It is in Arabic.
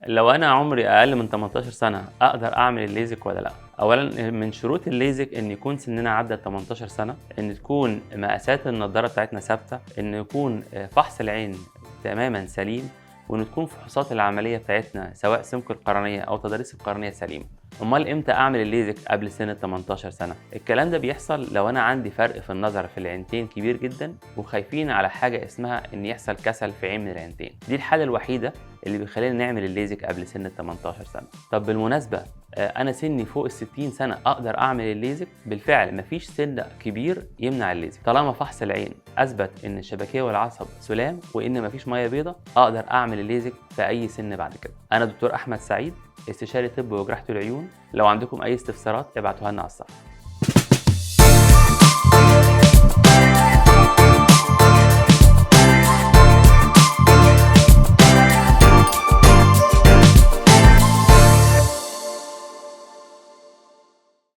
لو أنا عمري أقل من 18 سنة أقدر أعمل الليزك والّا لأ؟ أولًا من شروط الليزك إن يكون سننا عدّى 18 سنة، إن تكون مقاسات النضارة بتاعتنا ثابتة، إن يكون فحص العين تمامًا سليم، وإن تكون فحوصات العملية بتاعتنا سواء سمك القرنية أو تضاريس القرنية سليمة. أمال إمتى أعمل الليزك قبل سن ال18 سنة؟ الكلام ده بيحصل لو أنا عندي فرق في النظر في العينتين كبير جدًا، وخايفين على حاجة اسمها إن يحصل كسل في عين من العينتين، دي الحالة الوحيدة اللي بيخلّينا نعمل الليزك قبل سن ال18 سنة. طب بالمناسبة أنا سني فوق ال60 سنة أقدر أعمل الليزك؟ بالفعل ما فيش سن كبير يمنع الليزك، طالما فحص العين أثبت إن الشبكية والعصب سُلام وإن ما فيش مَيّة بيضا أقدر أعمل الليزك في أي سن بعد كده. أنا دكتور أحمد سعيد، استشاري طب وجراحة العيون، لو عندكم أي استفسارات ابعتوها لنا على الصفحة.